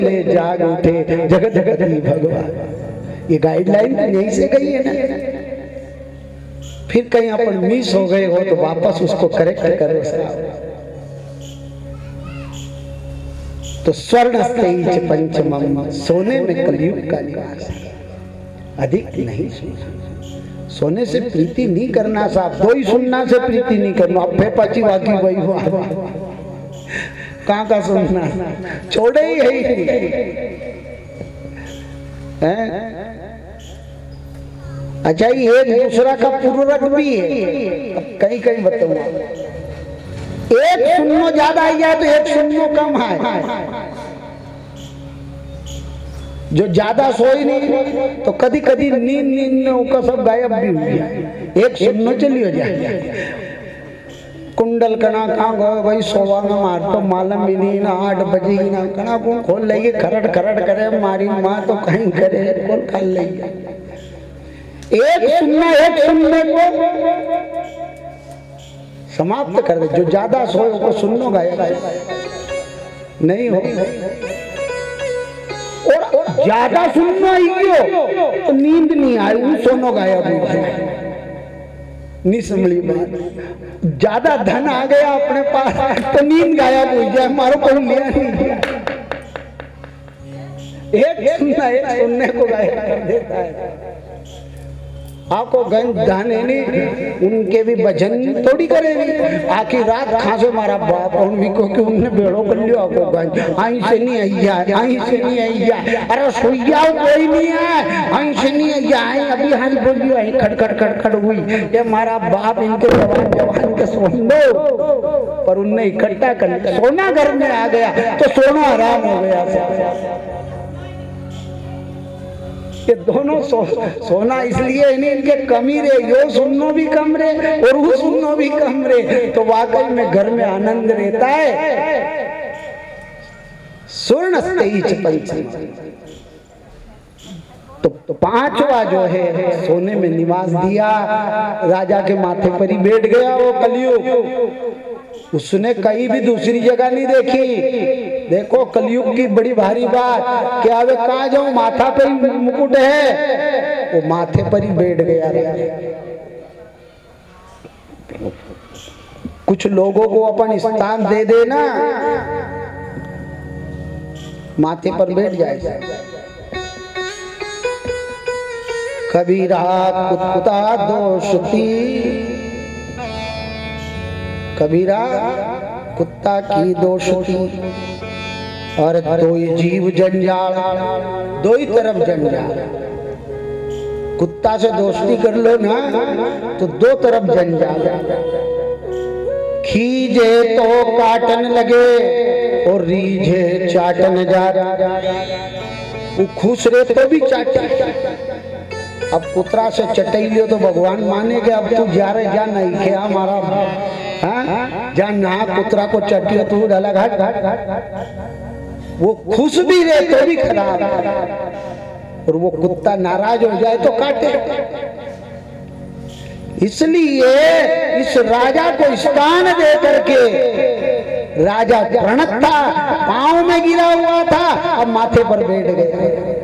ले जाग उठे जगत जगत भगवान। ये गाइडलाइन यहीं से गई है ना। फिर कहीं अपन मिस हो गए हो तो वापस उसको करेक्ट करो साहब। तो स्वर्ण तेज पंचमम, सोने में कलयुग का निवास, अधिक नहीं सुनना। सोने से प्रीति नहीं करना साहब, दो ही सुनना से प्रीति नहीं करना। अब पाची वाकी वही हुआ कहाँ का सुनना, छोड़े ही है। अच्छा ये एक दूसरा का पूर्वक भी है। अब कहीं कहीं बताऊंगा, एक सुनो ज्यादा आई जाए तो एक सुनो कम है। जो ज्यादा सोई नहीं तो कभी कभी नींद नींद का सब गायब भी हो जाए। एक सुनो चली हो जाए। कुंडल कना कहाँ गो भाई, सोवा में मार तो मालूम भी नहीं ना, 8 बजे ना कना कौन खोल लेगी, खरड़ खरड़ करे मारी माँ तो कहीं करे कौन खा लेगी। एक सुनने को समाप्त कर दे। जो ज्यादा सोए को सुनो गायब नहीं हो, और ज्यादा सुनना ही क्यों तो नींद नहीं आई, वो सोनो गायब नहीं संभली बात। ज्यादा धन आ गया अपने पास तो नींद गायब हो जाए, हमारे को लिया नहीं। एक सुनने को गायब कर देता है। आपको गंज दाने नहीं, उनके भी भजन थोड़ी करेगी। आखिर रात खासे मारा बाप उन भी को कि उनने बेड़ो कर लियो। आपको गंज आई से नहीं आइया, आई से नहीं आइया, अरे सोइया कोई नहीं है, आई से नहीं आइया, आई अभी हाल बोलियो, आई खड़खड़ खड़खड़ हुई। ये मारा बाप इनके जवान के सोन दो, पर उनने इकट्ठा कर लिया। सोना घर में आ गया तो सोना आराम हो गया। ये दोनों सोना इसलिए इनके कमी रे, यो सुननो भी कम रे और वो सुननो भी कम रे, तो वाकई में घर में आनंद रहता है। स्वर्ण तेज पंचम, तो पांचवा जो है सोने में निवास दिया, राजा के माथे पर ही बैठ गया वो कलयुग। उसने कहीं भी दूसरी जगह नहीं देखी। देखो कलयुग की बड़ी भारी बात, क्या वे कहा जाऊं, माथा पर ही मुकुट है, वो माथे पर ही बैठ गया। कुछ लोगों को अपन स्थान दे देना, माथे पर बैठ जाए। कबीरा कुत्ता दोषती, कबीरा कुत्ता की दोषती, और दो ही जीव जंजाल, दो ही तरफ जंजाल। कुत्ता से दोस्ती कर लो ना तो दो तरफ जंजाल। खींचे तो काटन लगे और रीझे चाटन जा। वो खुश रहे तो भी चाटे। अब कुतरा से चटई लियो तो भगवान माने कि अब तू जा रहे जा नहीं क्या हमारा, हाँ जा ना कुतरा को चटियो तू डाला घाट घाट। वो खुश भी रहे तो भी खराब, और वो कुत्ता नाराज हो जाए तो काटे। इसलिए इस राजा को स्थान दे करके राजा प्रणत था, पांव में गिरा हुआ था, अब माथे पर बैठ गए।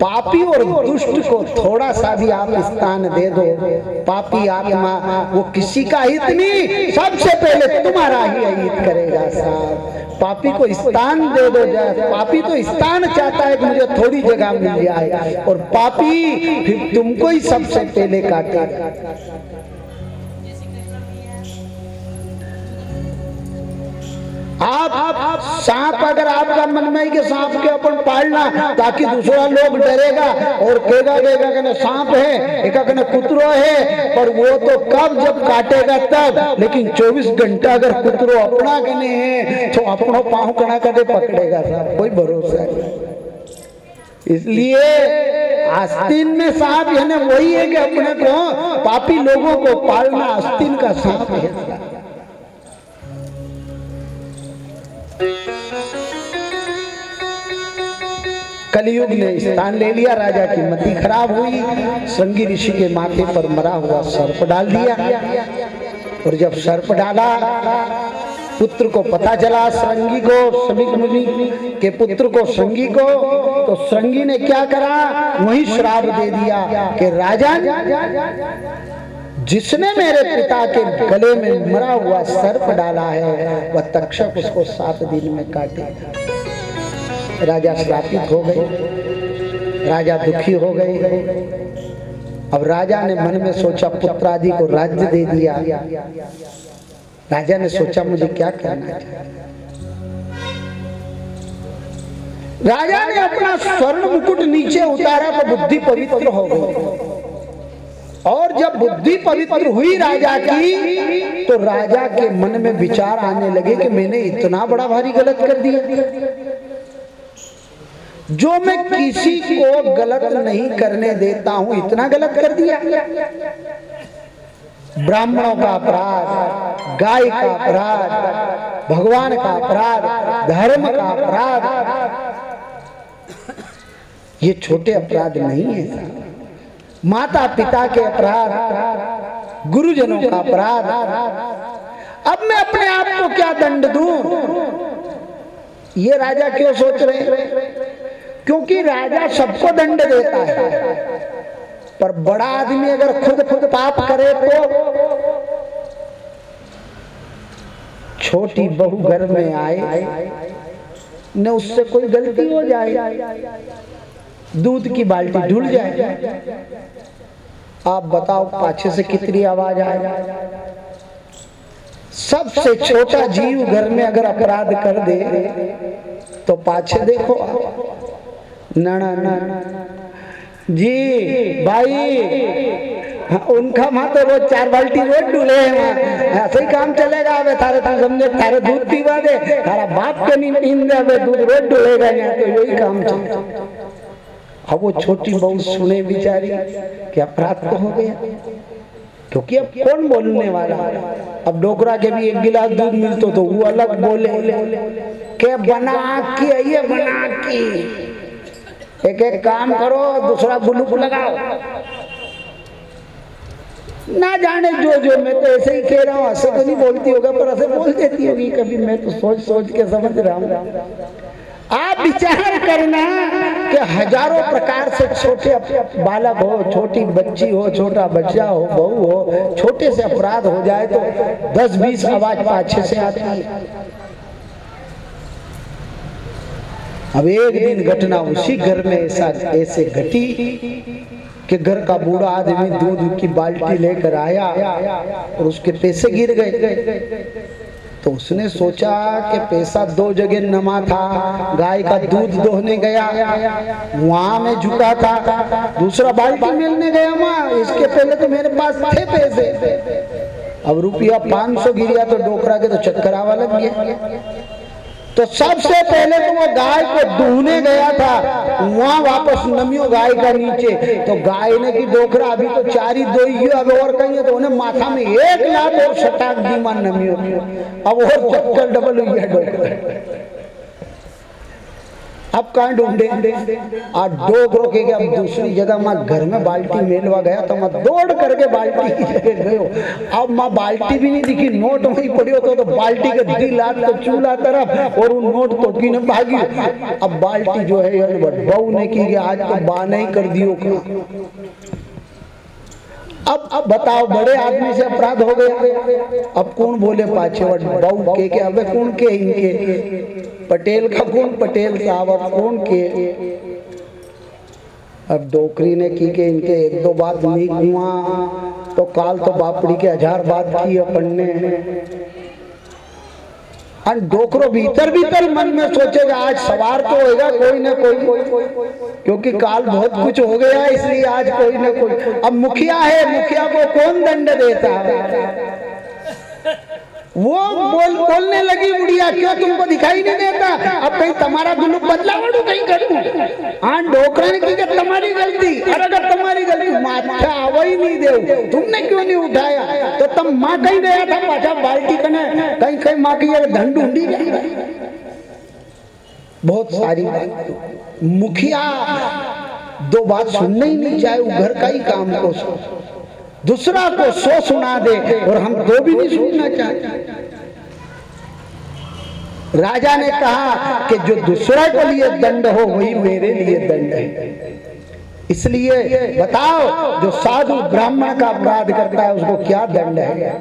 पापी और दुष्ट को थोड़ा सा भी आप स्थान दे दो, पापी आत्मा वो किसी का हित नहीं, सबसे पहले तुम्हारा ही हित करेगा साहब। पापी को स्थान दे दो। पापी तो स्थान चाहता है कि मुझे थोड़ी जगह मिल जाए, और पापी फिर तुमको ही सबसे पहले काटेगा। आप सांप अगर आपका मन में कि सांप के अपन पालना ताकि दूसरा लोग डरेगा और कहेगा कि सांप है, एक कुतरो है, पर वो तो कब जब काटेगा तब। लेकिन 24 घंटा अगर कुतरो अपना कने है तो अपनो पाँव कना कदे पकड़ेगा साहब, कोई भरोसा नहीं। इसलिए आस्तीन में सांप यानी वही है कि अपने को पापी लोगों को पालना आस्तीन का सांप है। कलयुग ने स्थान ले लिया, राजा की मति खराब हुई, श्रृंगी ऋषि के माथे पर मरा हुआ सर्प डाल दिया। और जब सर्प डाला पुत्र को पता चला, श्रृंगी को, शमीक मुनि के पुत्र को श्रृंगी को, तो श्रृंगी ने क्या करा, वही श्राप दे दिया कि राजा जिसने मेरे पिता के गले में मरा हुआ सर्प डाला है वह तक्षक उसको 7 दिन में काटेगा। राजा श्रापित हो गए, राजा दुखी हो गए। अब राजा ने मन में सोचा, पुत्र आदि को राज्य दे दिया। राजा ने सोचा मुझे क्या करना चाहिए। राजा ने अपना स्वर्ण मुकुट नीचे उतारा तो बुद्धि पवित्र हो गई। और जब बुद्धि पवित्र हुई राजा की, तो राजा के मन में विचार आने लगे कि मैंने इतना बड़ा भारी गलत कर दिया, जो मैं किसी को गलत नहीं करने देता हूं, इतना गलत कर दिया। ब्राह्मणों का अपराध, गाय का अपराध, भगवान का अपराध, धर्म का अपराध, ये छोटे अपराध नहीं है। माता पिता के अपराध, गुरुजनों का अपराध। अब मैं अपने आप को क्या दंड दूं? ये राजा क्यों सोच रहे हैं? क्योंकि राजा सबको दंड देता है, पर बड़ा आदमी अगर खुद पाप करे तो छोटी बहू घर में आए न उससे कोई गलती हो जाए, दूध की बाल्टी ढुल जाए, आप बताओ पाछे से कितनी आवाज आए। सबसे छोटा जीव घर में अगर अपराध कर दे तो पाछे देखो, ना जी भाई, उनका माँ तो रोज 4 बाल्टी रोज डुले हैं, ऐसे ही काम चलेगा। अब थारे तू समझे, थारे दूध पीवा दे, थारा बाप के नहीं पीन दे, दूध रोज डुलेगा, यहाँ तो यही काम चलेगा। अब वो छोटी बहू सुने बेचारी कि अपराध तो हो गया, क्योंकि अब कौन बोलने वाला। अब डोकरा के भी 1 गिलास दूध मिलतो तो वो अलग बोले के बना के, ये बना के, एक काम करो, दूसरा गुलूक लगाओ। ना जाने जो मैं तो ऐसे ही कह रहा हूँ, ऐसे तो नहीं बोलती होगा, पर ऐसे बोल देती होगी कभी। मैं तो सोच के समझ रहा हूँ। आप विचार करना कि हजारों प्रकार से छोटे बालक हो, छोटी बच्ची हो, छोटा बच्चा हो, बहू हो, छोटे से अपराध हो जाए तो 10-20 आवाज पाछे से आती है। अब एक दिन घटना उसी घर में ऐसे घटी कि घर का बूढ़ा आदमी दूध की बाल्टी लेकर आया और उसके पैसे गिर गए। तो उसने सोचा कि पैसा 2 जगह नमा था, गाय का दूध दोहने गया, वहां में झुका था, दूसरा बाल्टी मिलने गया वहां, इसके पहले तो मेरे पास थे पैसे। अब रुपया 500 गिरा तो डोकरा के तो चक्कर आवा लग गया। तो सबसे पहले तो वो गाय को दूहने गया था, वहां वापस नमियो गाय का नीचे, तो गाय ने की डोकरा अभी तो 4 ही दो ही, अब और कहीं तो उन्हें माथा में 1 लात और सटाक दी मान नमियो, अब और चक्कर डबल हुई है डोकरा। अब कहाँ ढूंढे, आज डोकरो के अब दूसरी जगह माँ घर में बाल्टी मेलवा गया तो मैं दौड़ करके बाल्टी गयो। अब माँ बाल्टी भी नहीं दिखी, नोट वहीं पड़ी हो तो बाल्टी के दी लात तो चूल्हा तरफ और उन नोट तो की ने भागी। अब बाल्टी जो है बहू ने की आज तो बाने ही कर दियो। अब बताओ, बड़े आदमी से अपराध हो गया। अब कौन बोले पाछे बहू के अबे कौन के, इनके पटेल का कौन, पटेल साहब अब कौन के। अब डोकरी ने की के इनके 1-2 बात नहीं हुआ तो काल तो बापड़ी के 1000 बात की अपन ने। डोकरो भीतर मन में सोचेगा आज सवार तो होगा कोई ना कोई, क्योंकि काल बहुत कुछ हो गया, इसलिए आज कोई ना कोई। अब मुखिया है, मुखिया को कौन दंड देता है? वो बोलने लगी बुढ़िया, क्यों तुमको दिखाई नहीं देता? अब कहीं तुम्हारा गुलूक बदला वड़ू कहीं करूं। हाँ डोकरा ने की तुम्हारी गलती, अरे अगर तुम्हारी गलती माथा आवा ही नहीं दे, तुमने क्यों नहीं उठाया? तो तुम माँ कहीं गया था पाछा बाल्टी कने, कहीं माँ की धन ढूंढी। बहुत सारी मुखिया 2 बात सुनने ही नहीं चाहे, वो घर का ही काम को दूसरा को 100 सुना दे और हम 2 भी नहीं सुनना चाहते। राजा ने कहा कि जो दूसरे के लिए दंड हो वही मेरे लिए दंड है। इसलिए बताओ, जो साधु ब्राह्मण का अपराध करता है उसको क्या दंड है?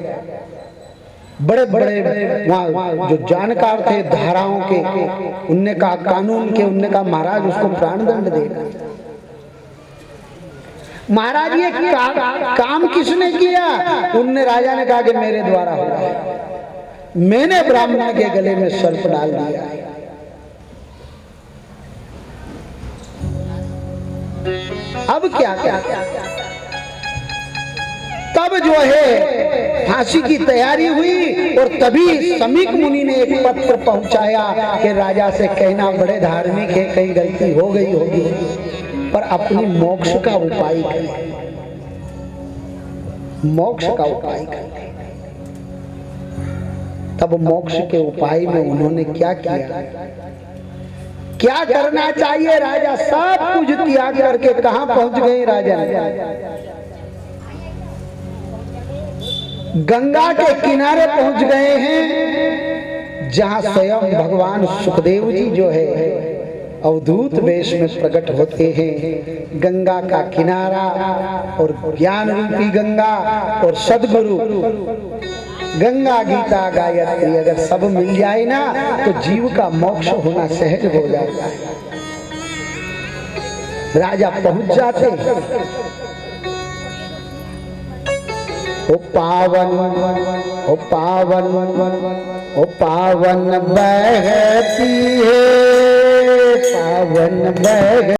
बड़े बड़े वहाँ जो जानकार थे धाराओं के, उनने कहा कानून के, उनने कहा महाराज उसको प्राण दंड देगा। महाराज ये काम किसने किया? उनने, राजा ने कहा कि मेरे द्वारा हुआ है, मैंने ब्राह्मण के गले में सर्प डाल दिया। अब क्या तब जो है फांसी की तैयारी हुई और तभी समीक मुनि ने एक पत्र पहुंचाया कि राजा से कहना बड़े धार्मिक है, कहीं गलती हो गई होगी पर अपनी मोक्ष का उपाय करें, मोक्ष का उपाय करें। तब मोक्ष के उपाय में उन्होंने क्या किया? क्या करना चाहिए? राजा सब कुछ त्याग करके कहां पहुंच गए? राजा गंगा के किनारे पहुंच गए हैं, जहां स्वयं भगवान सुखदेव जी जो है अवधूत वेश में प्रकट होते हैं। गंगा का किनारा और ज्ञान रूपी गंगा और सदगुरु, गंगा गीता गायत्री अगर सब मिल जाए ना तो जीव का मोक्ष होना सहज हो जाता है। राजा पहुंच जाते, ओ पावन, ओ पावन, ओ पावन बहती है, पावन बह